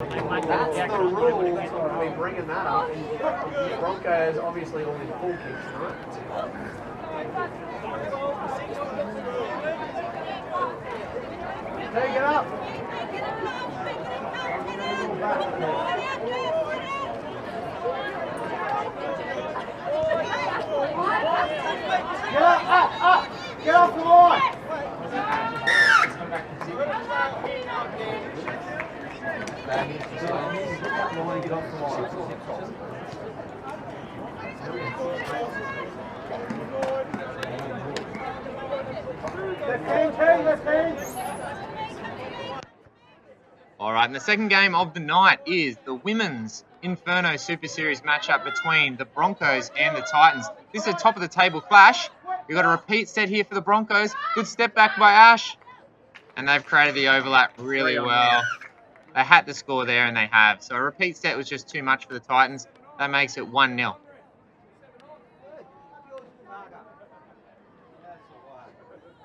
That's the rule. We're bringing that up. The Broncos obviously all in full kicks tonight. Hey, get up. Get up. Get off the line. Get off the line. All right, and the second game of the night is the women's Inferno Super Series matchup between the Broncos and the Titans. This is a top of the table clash. We've got a repeat set here for the Broncos. Good step back by Ash. And they've created the overlap really well. They had to score there, and they have. So a repeat set was just too much for the Titans. That makes it 1-0.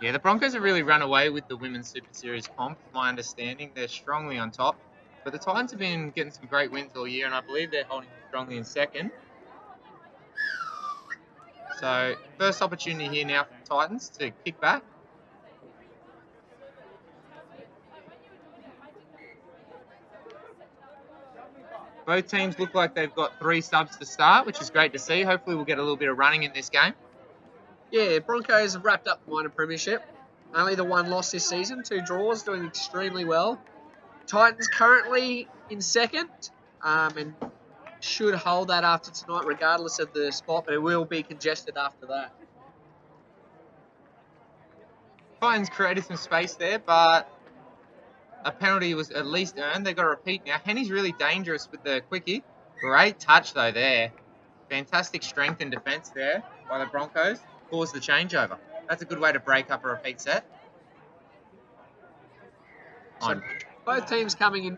Yeah, the Broncos have really run away with the Women's Super Series comp, my understanding. They're strongly on top. But the Titans have been getting some great wins all year, and I believe they're holding strongly in second. So, first opportunity here now for the Titans to kick back. Both teams look like they've got 3 subs to start, which is great to see. Hopefully we'll get a little bit of running in this game. Yeah, Broncos have wrapped up the minor premiership. Only the 1 loss this season, 2 draws, doing extremely well. Titans currently in second, and should hold that after tonight, regardless of the spot, but it will be congested after that. Titans created some space there, but a penalty was at least earned. They've got to repeat now. Henny's really dangerous with the quickie. Great touch, though, there. Fantastic strength and defence there by the Broncos. Caused the changeover. That's a good way to break up a repeat set. So both teams coming in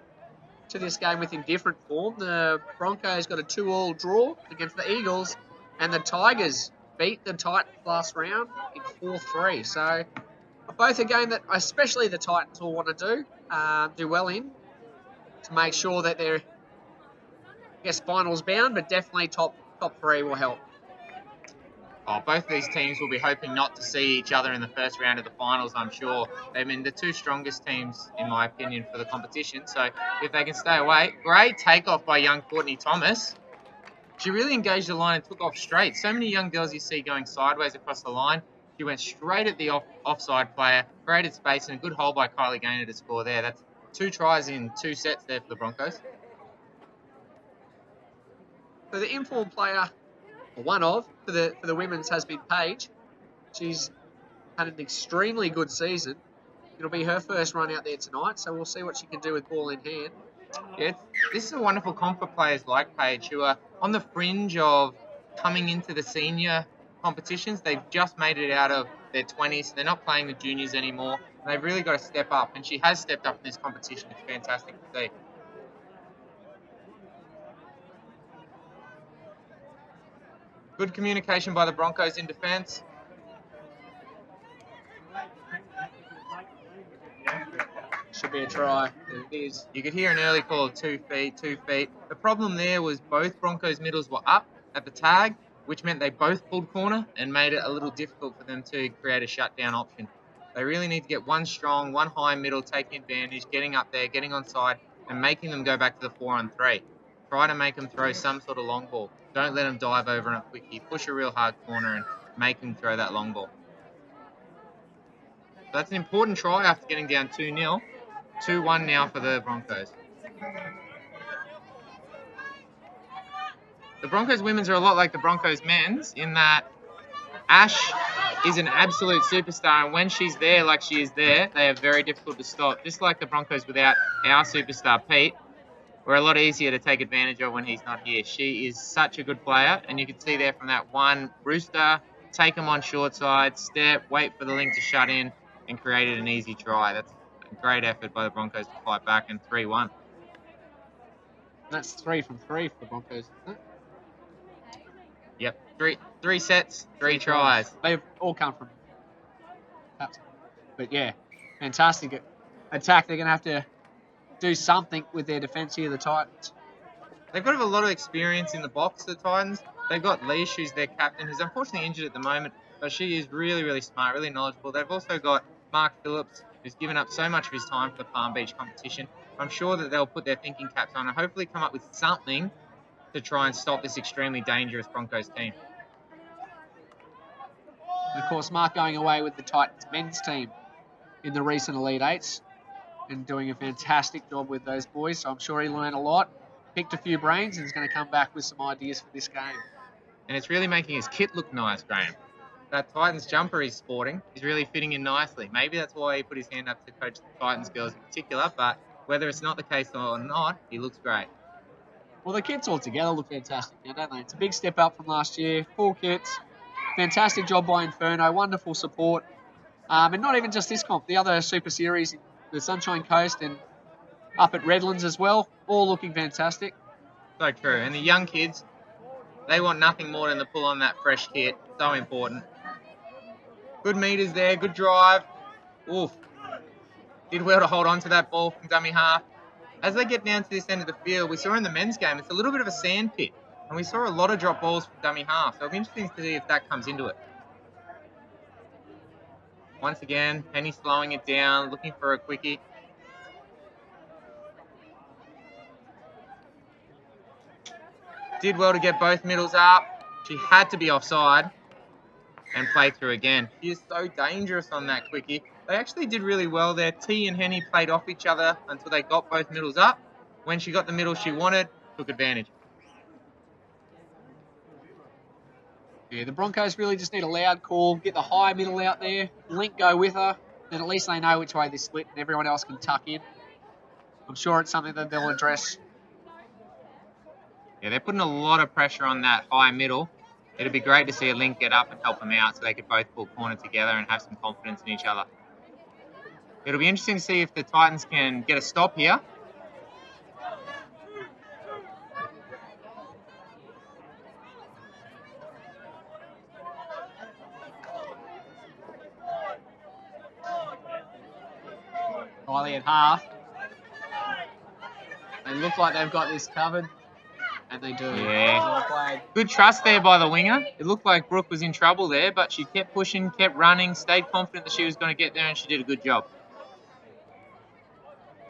to this game with indifferent form. The Broncos got a 2-2 draw against the Eagles, and the Tigers beat the Titans last round in 4-3. So both a game that especially the Titans will want to do well in to make sure that they're, I guess, finals bound, but definitely top 3 will help. Oh, both of these teams will be hoping not to see each other in the first round of the finals, I'm sure. They've been the 2 strongest teams, in my opinion, for the competition. So if they can stay away. Great takeoff by young Courtney Thomas. She really engaged the line and took off straight. So many young girls you see going sideways across the line. She went straight at the offside player, created space, and a good hole by Kylie Gaynor to score there. That's 2 tries in 2 sets there for the Broncos. So the informed player, or one of, for the women's has been Paige. She's had an extremely good season. It'll be her first run out there tonight, so we'll see what she can do with ball in hand. Yeah, this is a wonderful comp for players like Paige, who are on the fringe of coming into the senior competitions. They've just made it out of their 20s. They're not playing the juniors anymore. And they've really got to step up, and she has stepped up in this competition. It's fantastic to see. Good communication by the Broncos in defence. Should be a try. It is. You could hear an early call of 2 feet, 2 feet. The problem there was both Broncos middles were up at the tag, which meant they both pulled corner and made it a little difficult for them to create a shutdown option. They really need to get one strong, one high middle, taking advantage, getting up there, getting onside, and making them go back to the 4-on-3. Try to make them throw some sort of long ball. Don't let them dive over on a quickie. Push a real hard corner and make them throw that long ball. So that's an important try after getting down 2-0. 2-1 now for the Broncos. The Broncos women's are a lot like the Broncos men's in that Ash is an absolute superstar, and when she's there like she is there, they are very difficult to stop. Just like the Broncos without our superstar, Pete, we're a lot easier to take advantage of when he's not here. She is such a good player, and you can see there from that one, Rooster, take him on short side, step, wait for the link to shut in, and created an easy try. That's a great effort by the Broncos to fight back, and 3-1. That's 3 from 3 for the Broncos, isn't it? Yep, three sets, 3 tries. They've all come from that. But yeah, fantastic attack. They're going to have to do something with their defence here, the Titans. They've got a lot of experience in the box, the Titans. They've got Leash, who's their captain, who's unfortunately injured at the moment, but she is really, really smart, really knowledgeable. They've also got Mark Phillips, who's given up so much of his time for the Palm Beach competition. I'm sure that they'll put their thinking caps on and hopefully come up with something to try and stop this extremely dangerous Broncos team. And of course, Mark going away with the Titans men's team in the recent Elite Eights and doing a fantastic job with those boys. So I'm sure he learned a lot, picked a few brains, and is going to come back with some ideas for this game. And it's really making his kit look nice, Graham. That Titans jumper he's sporting is really fitting in nicely. Maybe that's why he put his hand up to coach the Titans girls in particular, but whether it's not the case or not, he looks great. Well, the kits all together look fantastic now, don't they? It's a big step up from last year. 4 kits. Fantastic job by Inferno. Wonderful support. And not even just this comp. The other Super Series, in the Sunshine Coast and up at Redlands as well. All looking fantastic. So true. And the young kids, they want nothing more than to pull on that fresh kit. So important. Good meters there. Good drive. Oof. Did well to hold on to that ball from dummy half. As they get down to this end of the field, we saw in the men's game, it's a little bit of a sand pit. And we saw a lot of drop balls from dummy half. So it'll be interesting to see if that comes into it. Once again, Penny slowing it down, looking for a quickie. Did well to get both middles up. She had to be offside and play through again. She is so dangerous on that quickie. They actually did really well there. T and Henny played off each other until they got both middles up. When she got the middle she wanted, took advantage. Yeah, the Broncos really just need a loud call, get the high middle out there, Link go with her, then at least they know which way they split and everyone else can tuck in. I'm sure it's something that they'll address. Yeah, they're putting a lot of pressure on that high middle. It'd be great to see a Link get up and help them out so they could both pull corner together and have some confidence in each other. It'll be interesting to see if the Titans can get a stop here. Kylie at half. They look like they've got this covered, and they do. Yeah. Well played. Good trust there by the winger. It looked like Brooke was in trouble there, but she kept pushing, kept running, stayed confident that she was going to get there, and she did a good job.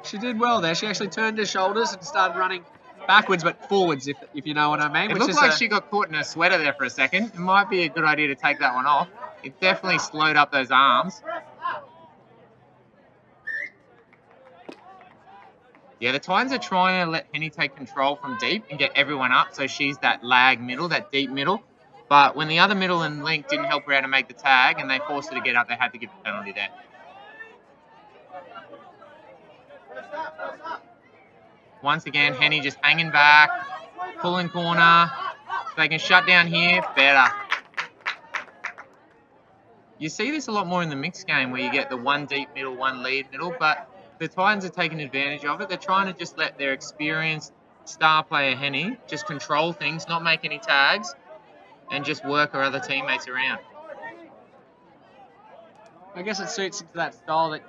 She did well there. She actually turned her shoulders and started running backwards, but forwards, if you know what I mean. It looked like she got caught in her sweater there for a second. It might be a good idea to take that one off. It definitely slowed up those arms. Yeah, the Titans are trying to let Henny take control from deep and get everyone up, so she's that lag middle, that deep middle. But when the other middle and Link didn't help her out to make the tag and they forced her to get up, they had to give a penalty there. Once again, Henny just hanging back, pulling corner. If they can shut down here, better. You see this a lot more in the mixed game where you get the one deep middle, one lead middle, but the Titans are taking advantage of it. They're trying to just let their experienced star player Henny just control things, not make any tags, and just work her other teammates around. I guess it suits into that style that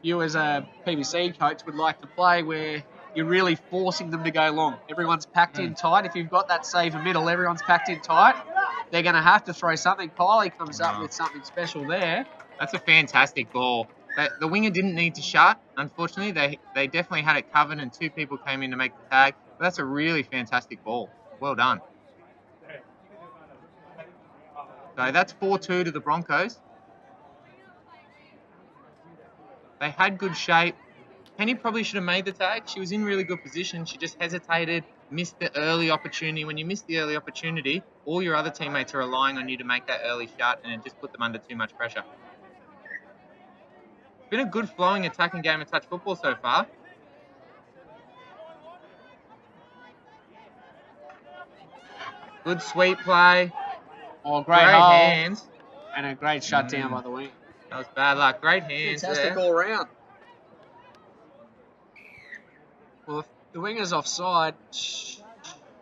you as a PBC coach would like to play, where you're really forcing them to go long. Everyone's packed in tight. If you've got that saver middle, everyone's packed in tight. They're going to have to throw something. Kylie comes up with something special there. That's a fantastic ball. The winger didn't need to shut. Unfortunately, they definitely had it covered and 2 people came in to make the tag. But that's a really fantastic ball. Well done. So that's 4-2 to the Broncos. They had good shape. Penny probably should have made the tag. She was in really good position. She just hesitated, missed the early opportunity. When you miss the early opportunity, all your other teammates are relying on you to make that early shot, and it just put them under too much pressure. It's been a good flowing attacking game of touch football so far. Good sweep play. Oh, great hands. And a great shutdown by the wing. That was bad luck. Great hands. Fantastic there. all round. Well, if the winger's offside,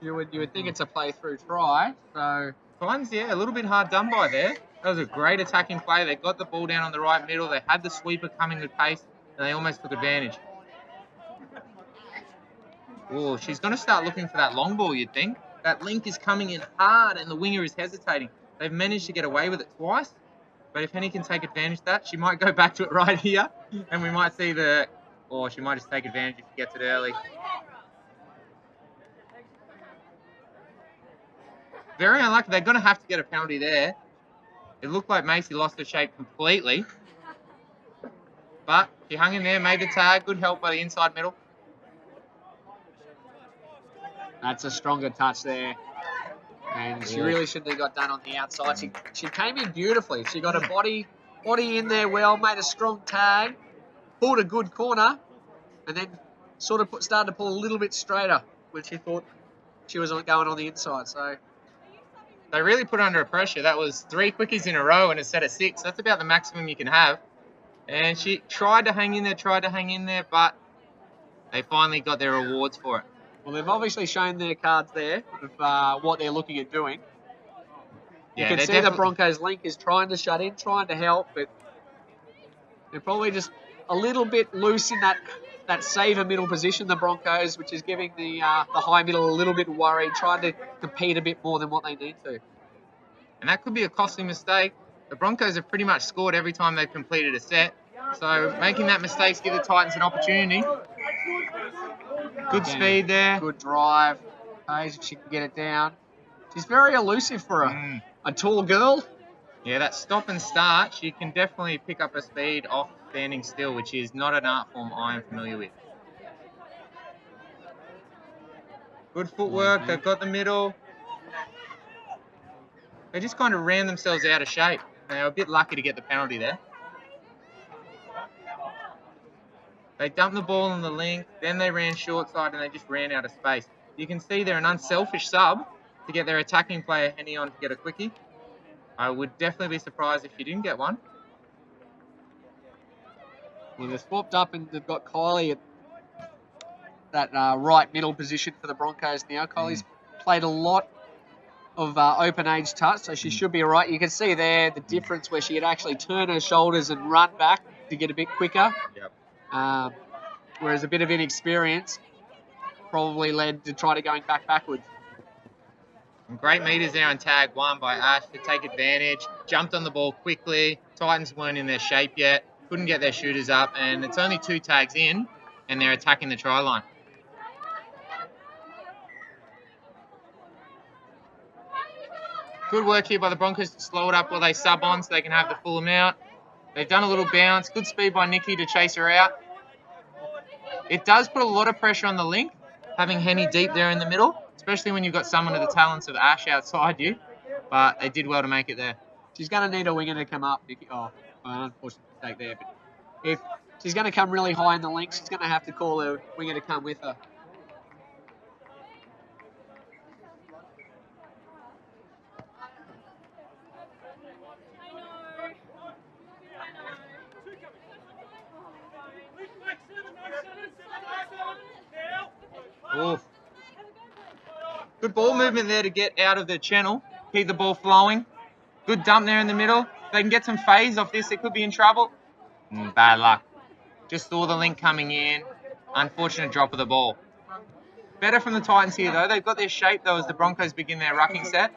you would think it's a play-through try. So Titans, yeah, a little bit hard done by there. That was a great attacking play. They got the ball down on the right middle. They had the sweeper coming with pace, and they almost took advantage. Oh, she's going to start looking for that long ball, you'd think. That link is coming in hard and the winger is hesitating. They've managed to get away with it twice. But if Henny can take advantage of that, she might go back to it right here. And we might see the... Or she might just take advantage if she gets it early. Very unlucky. They're going to have to get a penalty there. It looked like Macy lost her shape completely. But she hung in there, made the tag. Good help by the inside middle. That's a stronger touch there. And she really shouldn't have got done on the outside. She came in beautifully. She got her body in there well, made a strong tag, pulled a good corner, and then sort of started to pull a little bit straighter when she thought she was going on the inside. So they really put her under pressure. That was 3 quickies in a row and a set of 6. That's about the maximum you can have. And she tried to hang in there, but they finally got their rewards for it. Well, they've obviously shown their cards there of what they're looking at doing. You can see the Broncos link is trying to shut in, trying to help, but they're probably just a little bit loose in that safer middle position, the Broncos, which is giving the high middle a little bit worried, trying to compete a bit more than what they need to. And that could be a costly mistake. The Broncos have pretty much scored every time they've completed a set. So making that mistake give the Titans an opportunity. Good speed there. Good drive. If she can get it down. She's very elusive for a tall girl. Yeah, that stop and start, she can definitely pick up her speed off standing still, which is not an art form I am familiar with. Good footwork. They've got the middle. They just kind of ran themselves out of shape. They were a bit lucky to get the penalty there. They dumped the ball on the link, then they ran short side and they just ran out of space. You can see they're an unselfish sub to get their attacking player Henny on to get a quickie. I would definitely be surprised if she didn't get one. Well, they've swapped up and they've got Kylie at that right middle position for the Broncos now. Kylie's played a lot of open age touch, so she should be all right. You can see there the difference where she had actually turned her shoulders and run back to get a bit quicker. Yep. Whereas a bit of inexperience probably led to try to going backwards. Some great meters there on tag 1 by Ash to take advantage. Jumped on the ball quickly. Titans weren't in their shape yet. Couldn't get their shooters up. And it's only 2 tags in, and they're attacking the try line. Good work here by the Broncos to slow it up while they sub on so they can have the full amount. They've done a little bounce. Good speed by Nikki to chase her out. It does put a lot of pressure on the link, having Henny deep there in the middle, especially when you've got someone of the talents of Ash outside you. But they did well to make it there. She's going to need a winger to come up, Nikki. Oh, unfortunate mistake there. But if she's going to come really high in the link, she's going to have to call a winger to come with her. Oof. Good ball movement there to get out of the channel. Keep the ball flowing. Good dump there in the middle. If they can get some phase off this, they could be in trouble. Bad luck. Just saw the link coming in. Unfortunate drop of the ball. Better from the Titans here, though. They've got their shape, though, as the Broncos begin their rucking set.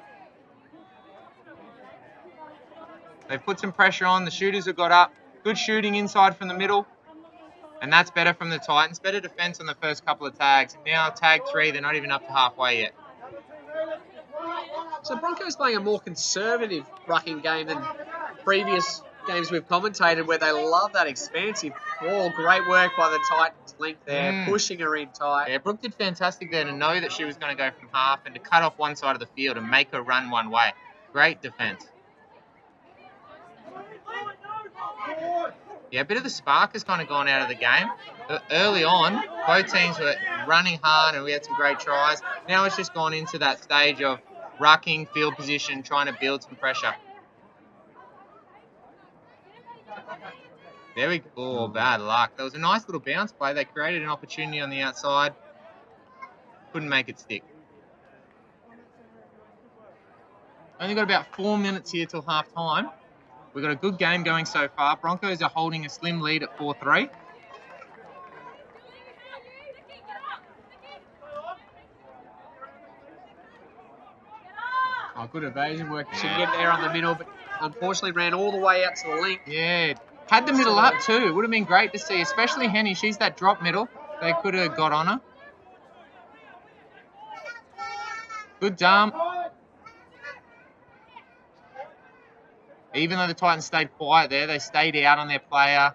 They've put some pressure on. The shooters have got up. Good shooting inside from the middle. And that's better from the Titans. Better defense on the first couple of tags. Now tag 3, they're not even up to halfway yet. So Broncos playing a more conservative rucking game than previous games we've commentated, where they love that expansive ball. Great work by the Titans link there, pushing her in tight. Yeah, Brooke did fantastic there to know that she was going to go from half and to cut off one side of the field and make her run one way. Great defense. Yeah, a bit of the spark has kind of gone out of the game. Early on, both teams were running hard and we had some great tries. Now it's just gone into that stage of rucking, field position, trying to build some pressure. There we go. Oh, bad luck. That was a nice little bounce play. They created an opportunity on the outside. Couldn't make it stick. Only got about 4 minutes here till half time. We've got a good game going so far. Broncos are holding a slim lead at 4-3. Oh, good evasion work. She can get there on the middle, but unfortunately ran all the way out to the link. Yeah, had the middle up too. Would have been great to see, especially Henny. She's that drop middle. They could have got on her. Good dump. Even though the Titans stayed quiet there, they stayed out on their player.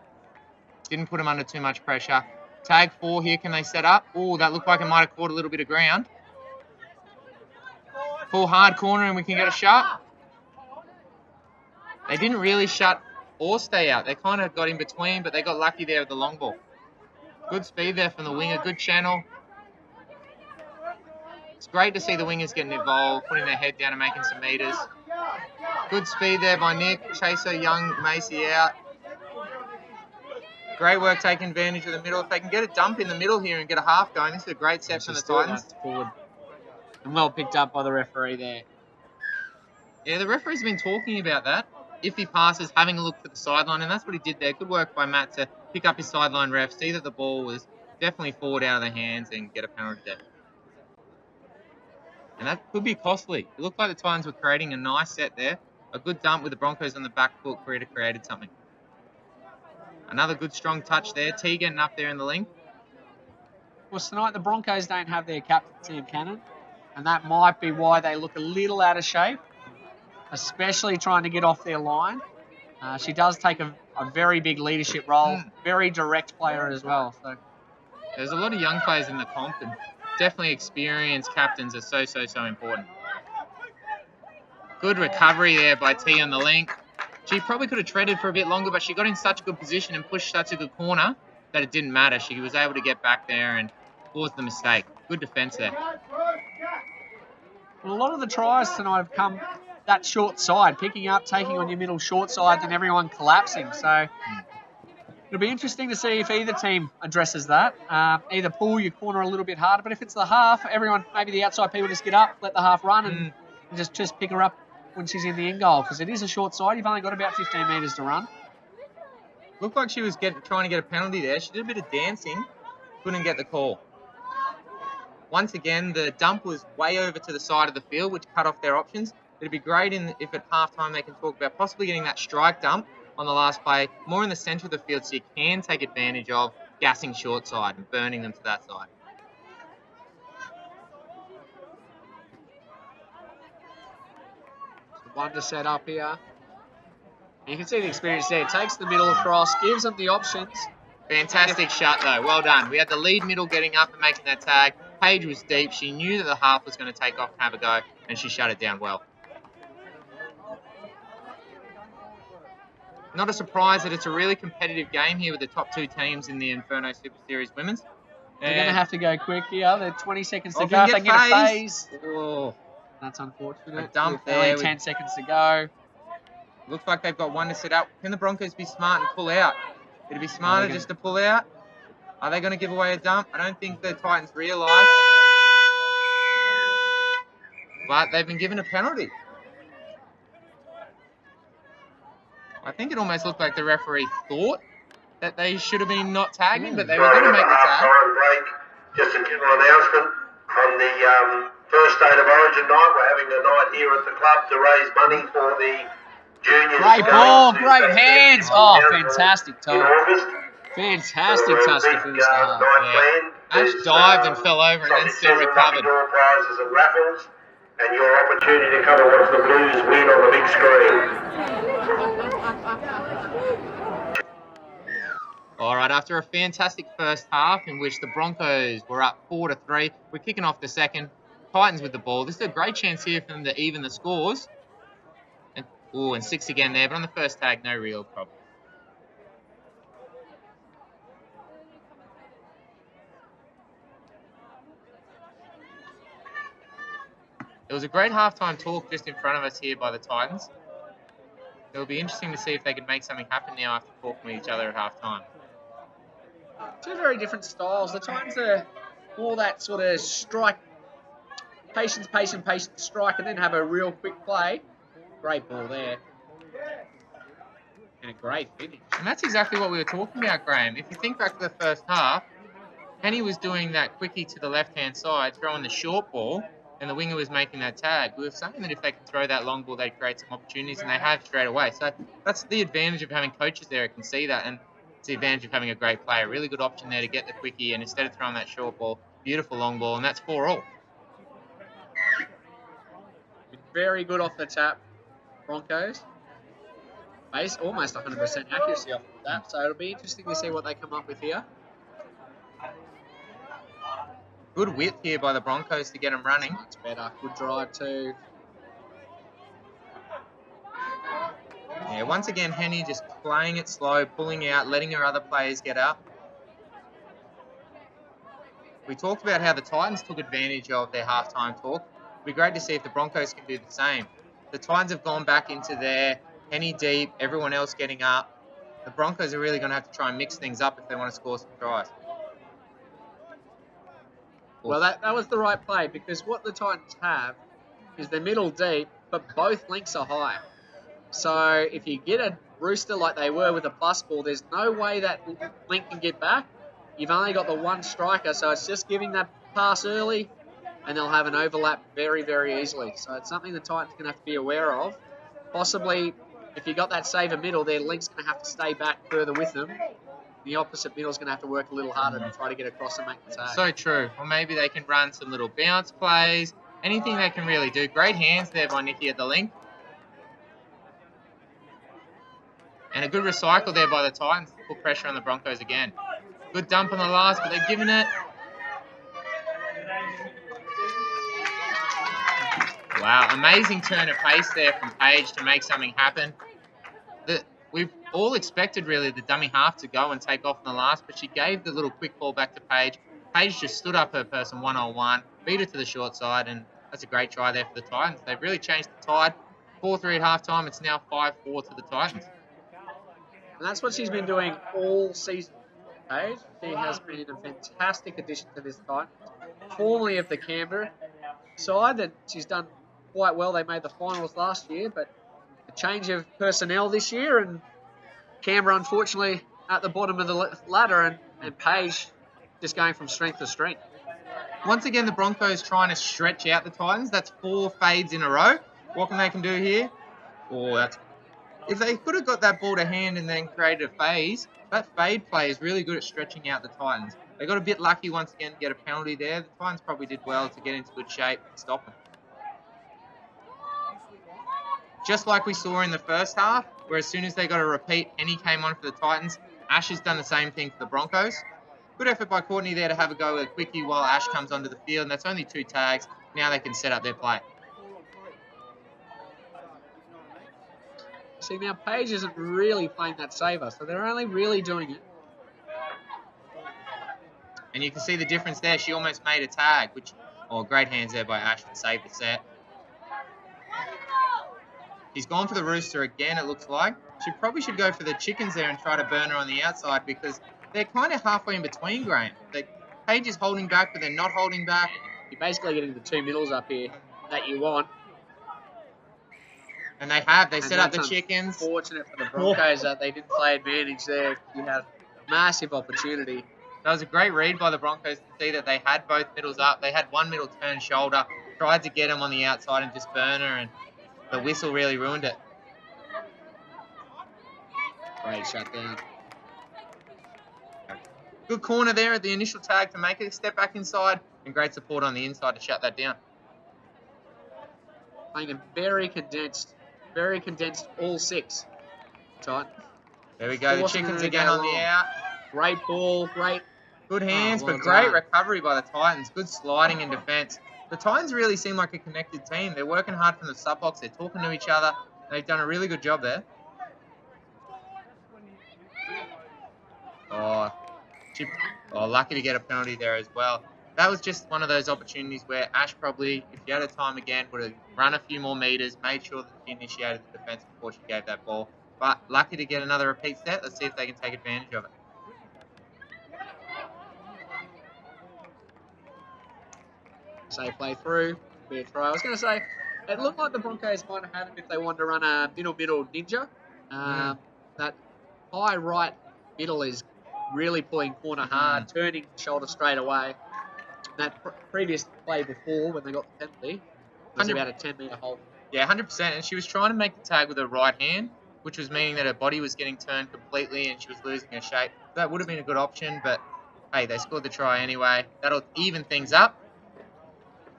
Didn't put them under too much pressure. Tag 4 here. Can they set up? Oh, that looked like it might have caught a little bit of ground. Full hard corner and we can get a shot. They didn't really shut or stay out. They kind of got in between, but they got lucky there with the long ball. Good speed there from the winger. Good channel. It's great to see the wingers getting involved, putting their head down and making some meters. Good speed there by Nick. Chaser Young, Macy out. Great work taking advantage of the middle. If they can get a dump in the middle here and get a half going, this is a great set from the Titans. Forward. And well picked up by the referee there. Yeah, the referee's been talking about that. If he passes, having a look to the sideline, and that's what he did there. Good work by Matt to pick up his sideline ref, see that the ball was definitely forward out of their hands and get a penalty there. And that could be costly. It looked like the Titans were creating a nice set there. A good dump with the Broncos on the back foot could have created something. Another good strong touch there. T getting up there in the link. Well, tonight the Broncos don't have their captain, Sam Cannon, and that might be why they look a little out of shape, especially trying to get off their line. She does take a very big leadership role, very direct player as well. So there's a lot of young players in the comp, and definitely experienced captains are so important. Good recovery there by T on the link. She probably could have treaded for a bit longer, but she got in such a good position and pushed such a good corner that it didn't matter. She was able to get back there and cause the mistake. Good defense there. Well, a lot of the tries tonight have come that short side, picking up, taking on your middle short side, then everyone collapsing. So it'll be interesting to see if either team addresses that. Either pull your corner a little bit harder, but if it's the half, everyone, maybe the outside people just get up, let the half run, and just pick her up when she's in the end goal, because it is a short side. You've only got about 15 metres to run. Looked like she was trying to get a penalty there. She did a bit of dancing, couldn't get the call. Once again, the dump was way over to the side of the field, which cut off their options. It'd be great if at halftime they can talk about possibly getting that strike dump on the last play more in the centre of the field, so you can take advantage of gassing short side and burning them to that side. One to set up here. You can see the experience there. Takes the middle across, gives them the options. Fantastic shot though, well done. We had the lead middle getting up and making that tag. Paige was deep. She knew that the half was going to take off and have a go, and she shut it down well. Not a surprise that it's a really competitive game here with the top two teams in the Inferno Super Series Women's. They're going to have to go quick here. They're 20 seconds to go. If they can get a phase. Oh. That's unfortunate. A dump with there. Only 10 seconds to go. Looks like they've got one to set up. Can the Broncos be smart and pull out? It'd be smarter just to pull out. Are they going to give away a dump? I don't think the Titans realise. But they've been given a penalty. I think it almost looked like the referee thought that they should have been not tagging, but they were going to make the tag. Break. Just a general announcement on the first state of Origin night. We're having a night here at the club to raise money for the juniors. Great ball, great hands. Oh, fantastic touch. Fantastic touch to finish the half. Yeah. Ash dived and fell over and then still recovered. Door prizes and raffles, and your opportunity to come and watch the Blues win on the big screen. All right, after a fantastic first half in which the Broncos were up 4-3, we're kicking off the second. Titans with the ball. This is a great chance here for them to even the scores. And 6 again there, but on the first tag, no real problem. It was a great halftime talk just in front of us here by the Titans. It'll be interesting to see if they can make something happen now after talking with each other at halftime. Two very different styles. The Titans are more that sort of strike, patience, strike, and then have a real quick play. Great ball there. And a great finish. And that's exactly what we were talking about, Graham. If you think back to the first half, Henny was doing that quickie to the left-hand side, throwing the short ball, and the winger was making that tag. We were saying that if they could throw that long ball, they'd create some opportunities, and they have straight away. So that's the advantage of having coaches there who can see that, and it's the advantage of having a great player. Really good option there to get the quickie, and instead of throwing that short ball, beautiful long ball, and that's 4-all. Very good off the tap, Broncos. Almost 100% accuracy off the tap, so it'll be interesting to see what they come up with here. Good width here by the Broncos to get them running. Much better. Good drive too. Yeah, once again, Henny just playing it slow, pulling out, letting her other players get up. We talked about how the Titans took advantage of their halftime talk. It'd be great to see if the Broncos can do the same. The Titans have gone back into there, Henny deep, everyone else getting up. The Broncos are really going to have to try and mix things up if they want to score some tries. Well, that was the right play, because what the Titans have is the middle deep, but both links are high. So if you get a rooster like they were with a plus ball, there's no way that link can get back. You've only got the one striker, so it's just giving that pass early, and they'll have an overlap very, very easily. So it's something the Titans are going to have to be aware of. Possibly, if you got that saver middle, their link's going to have to stay back further with them. The opposite middle's going to have to work a little harder to try to get across and make the tag. So true. Or maybe they can run some little bounce plays. Anything they can really do. Great hands there by Nikki at the link. And a good recycle there by the Titans to put pressure on the Broncos again. Good dump on the last, but they've given it. Wow, amazing turn of pace there from Paige to make something happen. We've all expected, really, the dummy half to go and take off in the last, but she gave the little quick ball back to Paige. Paige just stood up her person one-on-one, beat her to the short side, and that's a great try there for the Titans. They've really changed the tide. 4-3 at halftime. It's now 5-4 to the Titans. And that's what she's been doing all season, Paige. She has been a fantastic addition to this Titans. Formerly of the Canberra side, that she's done quite well. They made the finals last year, but a change of personnel this year, and Canberra, unfortunately, at the bottom of the ladder, and Paige just going from strength to strength. Once again, the Broncos trying to stretch out the Titans. That's 4 fades in a row. What can they do here? Oh, that's... If they could have got that ball to hand and then created a phase, that fade play is really good at stretching out the Titans. They got a bit lucky once again to get a penalty there. The Titans probably did well to get into good shape and stop them. Just like we saw in the first half, where as soon as they got a repeat, Henny came on for the Titans. Ash has done the same thing for the Broncos. Good effort by Courtney there to have a go with a quickie while Ash comes onto the field, and that's only 2 tags. Now they can set up their play. See, now Paige isn't really playing that saver, so they're only really doing it. And you can see the difference there. She almost made a tag, which, oh, great hands there by Ash to save the set. She's gone for the rooster again, it looks like. She probably should go for the chickens there and try to burn her on the outside, because they're kind of halfway in between, Graham. Paige is holding back, but they're not holding back. You're basically getting the 2 middles up here that you want. And they have. They set up the chickens. Fortunate for the Broncos that they didn't play advantage there. You had a massive opportunity. That was a great read by the Broncos to see that they had both middles up. They had one middle turn shoulder, tried to get him on the outside and just burn her, and the whistle really ruined it. Great shutdown. Good corner there at the initial tag to make it a step back inside, and great support on the inside to shut that down. Playing a very condensed all 6. Titans. There we go. The chickens again on the out. Great ball, great. Good hands, well but great done. recovery by the Titans. Good sliding in defence. The Titans really seem like a connected team. They're working hard from the sub box. They're talking to each other. They've done a really good job there. Lucky to get a penalty there as well. That was just one of those opportunities where Ash probably, if she had a time again, would have run a few more metres, made sure that she initiated the defence before she gave that ball. But lucky to get another repeat set. Let's see if they can take advantage of it. Safe play through. Be a try. I was going to say, it looked like the Broncos might have had it if they wanted to run a middle ninja. That high right middle is really pulling corner hard, turning shoulder straight away. That previous play before, when they got the penalty, was 100 about a 10-metre hold. Yeah, 100%. And she was trying to make the tag with her right hand, which was meaning that her body was getting turned completely and she was losing her shape. That would have been a good option, but hey, they scored the try anyway. That'll even things up.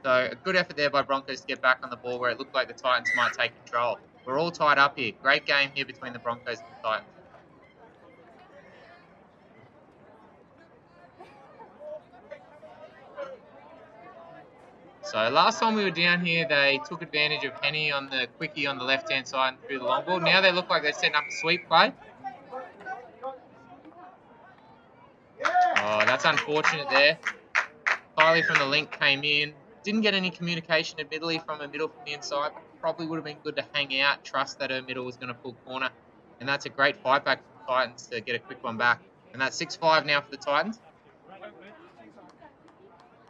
So a good effort there by Broncos to get back on the ball where it looked like the Titans might take control. We're all tied up here. Great game here between the Broncos and the Titans. So last time we were down here, they took advantage of Henny on the quickie on the left-hand side and threw the long ball. Now they look like they're setting up a sweep play. Oh, that's unfortunate there. Kylie from the link came in. Didn't get any communication, admittedly, from her middle from the inside. Probably would have been good to hang out, trust that her middle was going to pull corner. And that's a great fight back for the Titans to get a quick one back. And that's 6-5 now for the Titans.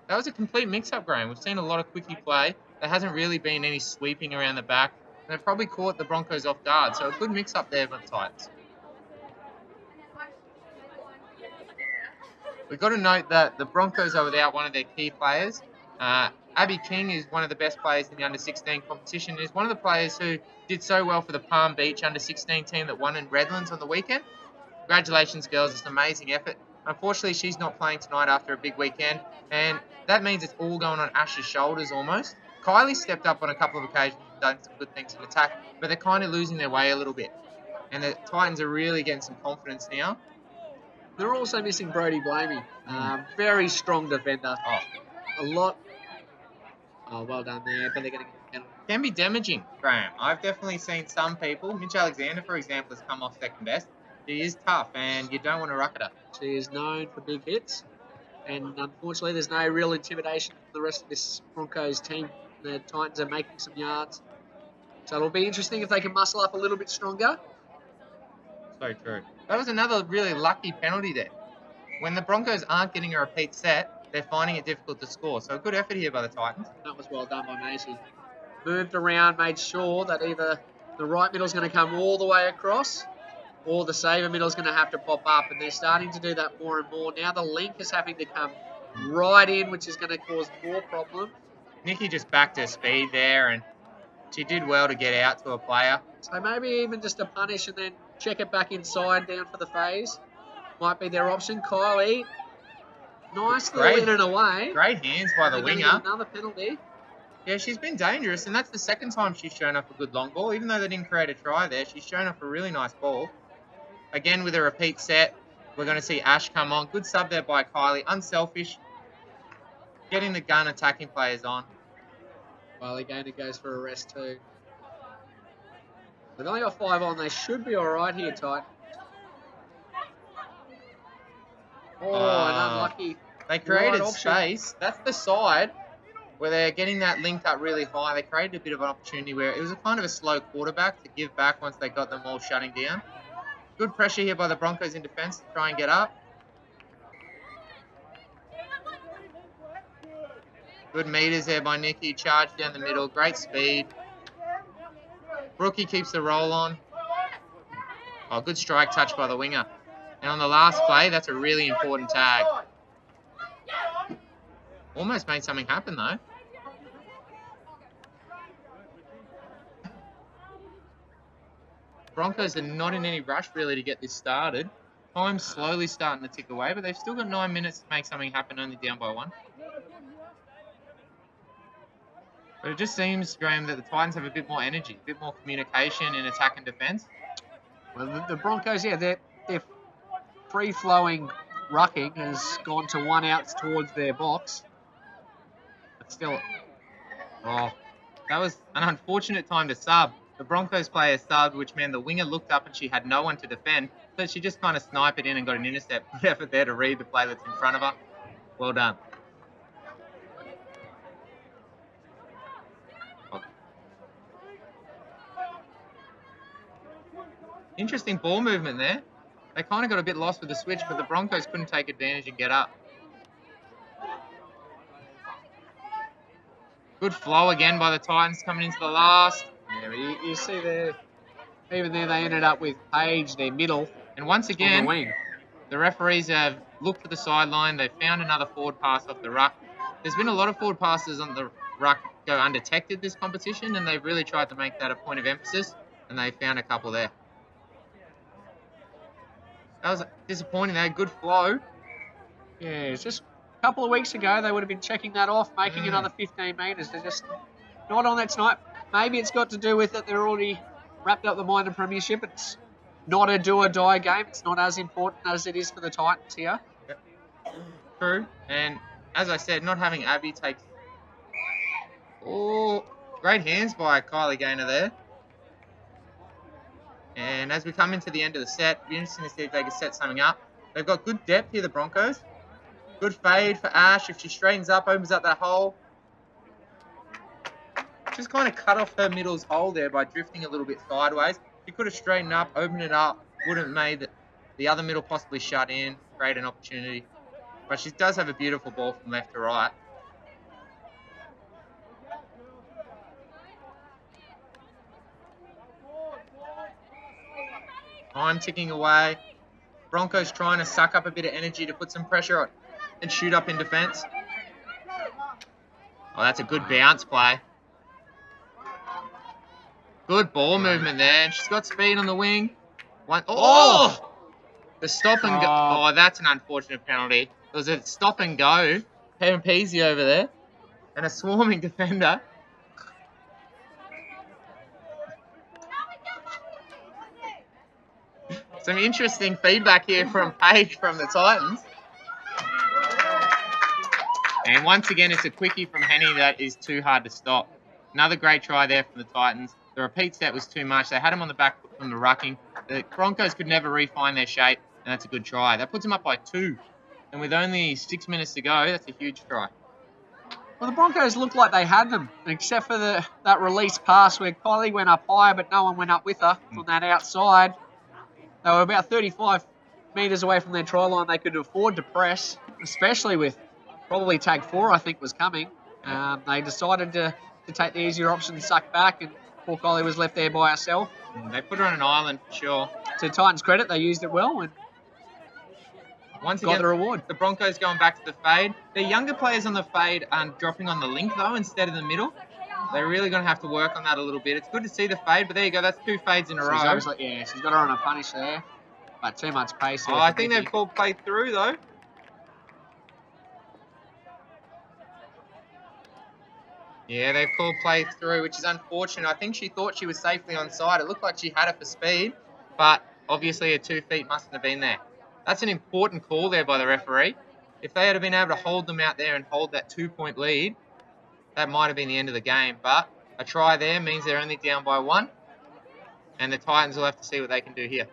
That was a complete mix-up, Graham. We've seen a lot of quickie play. There hasn't really been any sweeping around the back. And they've probably caught the Broncos off guard. So a good mix-up there for the Titans. We've got to note that the Broncos are without one of their key players. Abby King is one of the best players in the under-16 competition. Is one of the players who did so well for the Palm Beach under-16 team that won in Redlands on the weekend. Congratulations, girls. It's an amazing effort. Unfortunately, she's not playing tonight after a big weekend, and that means it's all going on Ash's shoulders almost. Kylie stepped up on a couple of occasions and done some good things in attack, but they're kind of losing their way a little bit. And the Titans are really getting some confidence now. They're also missing Brodie Blamey. Very strong defender. A lot. Oh, well done there, but they're going to get a penalty. Can be damaging, Graham. I've definitely seen some people. Mitch Alexander, for example, has come off second best. She is tough, and you don't want to ruck at her. She is known for big hits, and unfortunately, there's no real intimidation for the rest of this Broncos team. The Titans are making some yards, so it'll be interesting if they can muscle up a little bit stronger. So true. That was another really lucky penalty there. When the Broncos aren't getting a repeat set, they're finding it difficult to score. So a good effort here by the Titans. That was well done by Maisie. Moved around, made sure that either the right middle's going to come all the way across, or the saver middle's going to have to pop up, and they're starting to do that more and more. Now the link is having to come right in, which is going to cause more problems. Nikki just backed her speed there, and she did well to get out to a player. So maybe even just a punish and then check it back inside down for the phase. Might be their option. Kylie, nice little in and away. Great hands by the winger. Another penalty. Yeah, she's been dangerous, and that's the second time she's shown off a good long ball. Even though they didn't create a try there, she's shown off a really nice ball. Again, with a repeat set, we're going to see Ash come on. Good sub there by Kylie. Unselfish. Getting the gun, attacking players on. Kylie Gaynor goes for a rest too. They've only got 5 on. They should be all right here, Titan. Oh, an unlucky. They created space. That's the side where they're getting that linked up really high. They created a bit of an opportunity where it was a kind of a slow quarterback to give back once they got them all shutting down. Good pressure here by the Broncos in defense to try and get up. Good meters there by Nikki. Charge down the middle. Great speed. Brookie keeps the roll on. Oh, good strike touch by the winger. And on the last play, that's a really important tag. Almost made something happen, though. Broncos are not in any rush, really, to get this started. Time's slowly starting to tick away, but they've still got 9 minutes to make something happen, only down by 1. But it just seems, Graham, that the Titans have a bit more energy, a bit more communication in attack and defence. Well, the Broncos, yeah, their free-flowing rucking has gone to 1 out towards their box. But still, oh, that was an unfortunate time to sub. The Broncos player subbed, which meant the winger looked up and she had no one to defend. So she just kind of sniped it in and got an intercept. Good effort there to read the play that's in front of her. Well done. Interesting ball movement there. They kind of got a bit lost with the switch, but the Broncos couldn't take advantage and get up. Good flow again by the Titans coming into the last. Yeah, you see there, even there they ended up with Page, their middle. And once again, the referees have looked to the sideline. They've found another forward pass off the ruck. there's been a lot of forward passes on the ruck go undetected this competition, and they've really tried to make that a point of emphasis, and they found a couple there. That was disappointing. They had good flow. Yeah, it's just a couple of weeks ago they would have been checking that off, making another 15 metres. They're just not on that tonight. Maybe it's got to do with that they're already wrapped up the minor premiership. It's not a do-or-die game. It's not as important as it is for the Titans here. Yep. True. And as I said, not having Abby takes... Oh, great hands by Kylie Gaynor there. And as we come into the end of the set, it'll be interesting to see if they can set something up. They've got good depth here, the Broncos. Good fade for Ash. If she straightens up, opens up that hole. Just kind of cut off her middle's hole there by drifting a little bit sideways. She could have straightened up, opened it up, would have made the other middle possibly shut in, create an opportunity. But she does have a beautiful ball from left to right. Time ticking away. Broncos trying to suck up a bit of energy to put some pressure on and shoot up in defence. Oh, that's a good bounce play. Good ball movement there. And she's got speed on the wing. Oh! The stop and go. Oh, that's an unfortunate penalty. It was a stop and go. Pam Peasy over there. And a swarming defender. Some interesting feedback here from Paige from the Titans. And once again, it's a quickie from Henny that is too hard to stop. Another great try there from the Titans. The repeat set was too much. They had him on the back foot from the rucking. The Broncos could never refine their shape, and that's a good try. That puts them up by 2. And with only 6 minutes to go, that's a huge try. Well, the Broncos looked like they had them, except for that release pass where Kylie went up high, but no one went up with her on that outside. They were about 35 metres away from their try line. They could afford to press, especially with probably tag 4, I think, was coming. They decided to take the easier option, suck back, and poor Kylie was left there by herself. They put her on an island for sure. To Titans' credit, they used it well and once got again, the reward. The Broncos going back to the fade. The younger players on the fade are dropping on the link, though, instead of the middle. They're really going to have to work on that a little bit. It's good to see the fade, but there you go. That's 2 fades in a row. She's got her on a punish there. But too much pace there. Oh, I think they've called play through, though. Yeah, they've called play through, which is unfortunate. I think she thought she was safely onside. It looked like she had it for speed, but obviously her 2 feet mustn't have been there. That's an important call there by the referee. If they had been able to hold them out there and hold that 2-point lead, that might have been the end of the game. But a try there means they're only down by 1, and the Titans will have to see what they can do here.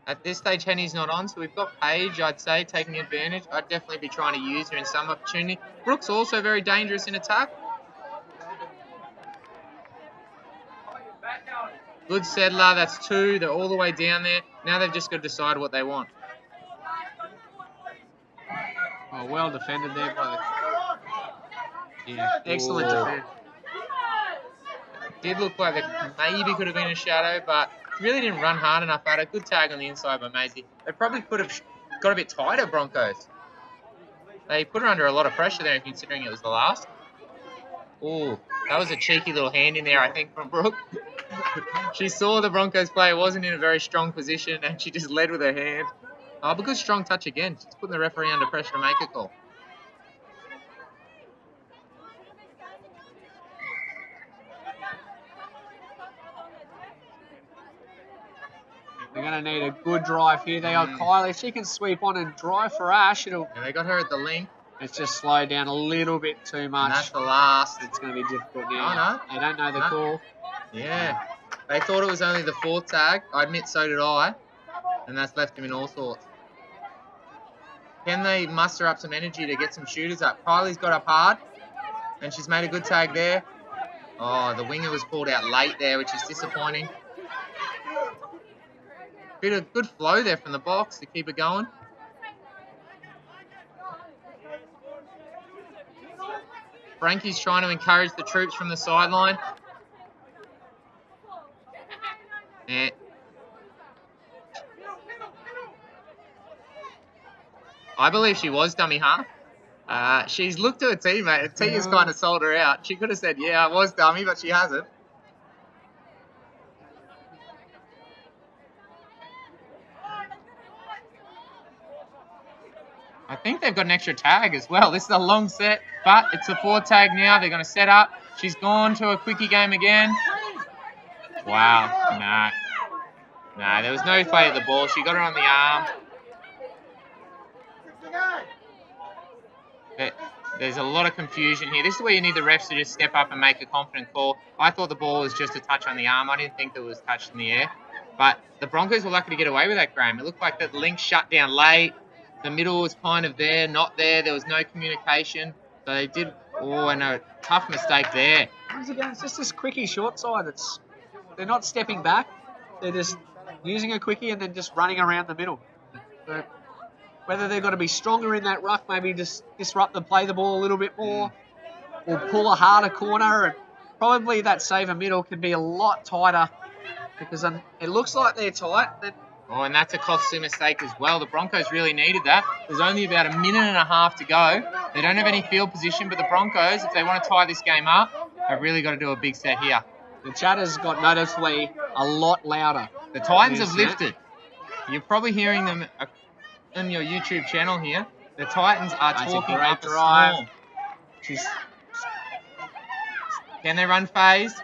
At this stage, Henny's not on, so we've got Paige, I'd say, taking advantage. I'd definitely be trying to use her in some opportunity. Brooks also very dangerous in attack. Good settler, that's 2. They're all the way down there. Now they've just got to decide what they want. Oh, well defended there by the... Yeah, excellent defense. Did look like it maybe could have been a shadow, but really didn't run hard enough at it. Good tag on the inside by Maisie. They probably could have got a bit tighter, Broncos. They put her under a lot of pressure there, considering it was the last. Oh, that was a cheeky little hand in there, I think, from Brooke. She saw the Broncos player wasn't in a very strong position, and she just led with her hand. Oh, but good strong touch again. She's putting the referee under pressure to make a call. They're going to need a good drive here. They got Kylie. If she can sweep on and drive for Ash, it'll... And they got her at the link. It's just slowed down a little bit too much. And that's the last. It's going to be difficult now. Oh, no. They don't know the call. Yeah. They thought it was only the 4th tag. I admit so did I. And that's left him in all sorts. Can they muster up some energy to get some shooters up? Kylie's got up hard. And she's made a good tag there. Oh, the winger was pulled out late there, which is disappointing. Bit of good flow there from the box to keep it going. Frankie's trying to encourage the troops from the sideline. I believe she was dummy half. She's looked at her teammate, and Tia's kind of sold her out. She could have said, yeah, I was dummy, but she hasn't. I think they've got an extra tag as well. This is a long set, but it's a 4 tag now. They're going to set up. She's gone to a quickie game again. Wow, no, there was no play at the ball. She got her on the arm. There's a lot of confusion here. This is where you need the refs to just step up and make a confident call. I thought the ball was just a touch on the arm. I didn't think it was touched in the air. But the Broncos were lucky to get away with that, Graham. It looked like the link shut down late. The middle was kind of there, not there. There was no communication. So they did, and a tough mistake there. Once again, it's just this quickie short side. They're not stepping back. They're just using a quickie and then just running around the middle. So whether they've got to be stronger in that ruck, maybe just disrupt and play the ball a little bit more, or pull a harder corner, and probably that saver middle can be a lot tighter because it looks like they're tight. And that's a costly mistake as well. The Broncos really needed that. There's only about a minute and a half to go. They don't have any field position, but the Broncos, if they want to tie this game up, have really got to do a big set here. The chatter's got noticeably a lot louder. The Titans have lifted. You're probably hearing them on your YouTube channel here. The Titans are talking up a storm. Can they run phase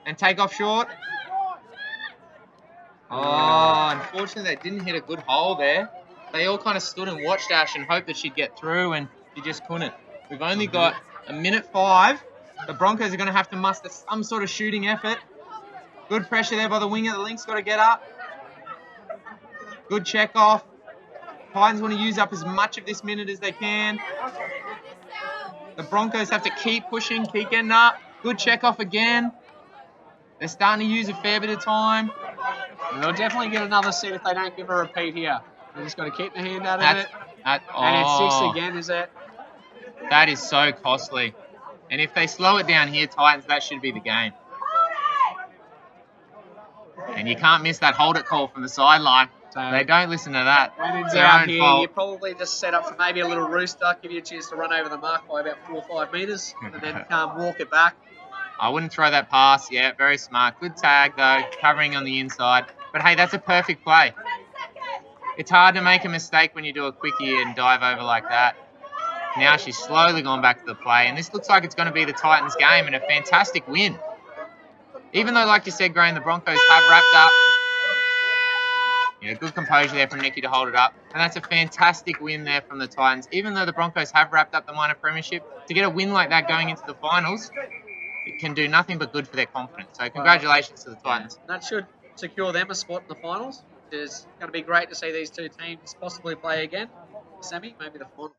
and take off short? Oh, unfortunately they didn't hit a good hole there. They all kind of stood and watched Ash and hoped that she'd get through, and she just couldn't. We've only got a minute 5. The Broncos are going to have to muster some sort of shooting effort. Good pressure there by the winger. The Link's got to get up. Good check off. Titans want to use up as much of this minute as they can. The Broncos have to keep pushing, keep getting up. Good check off again. They're starting to use a fair bit of time. They'll definitely get another set if they don't give a repeat here. They just got to keep the hand out of it. And it's 6 again, is it? That is so costly. And if they slow it down here, Titans, that should be the game. And you can't miss that hold it call from the sideline. So they don't listen to that. When it's out here, you probably just set up for maybe a little rooster, give you a chance to run over the mark by about 4 or 5 metres, and then walk it back. I wouldn't throw that pass. Yeah, very smart. Good tag, though, covering on the inside. But, hey, that's a perfect play. It's hard to make a mistake when you do a quickie and dive over like that. Now she's slowly gone back to the play, and this looks like it's going to be the Titans' game and a fantastic win. Even though, like you said, Graham, the Broncos have wrapped up. Yeah, good composure there from Nikki to hold it up. And that's a fantastic win there from the Titans. Even though the Broncos have wrapped up the minor premiership, to get a win like that going into the finals, it can do nothing but good for their confidence. So congratulations to the Titans. That should secure them a spot in the finals. It's going to be great to see these two teams possibly play again. Semi, maybe the final.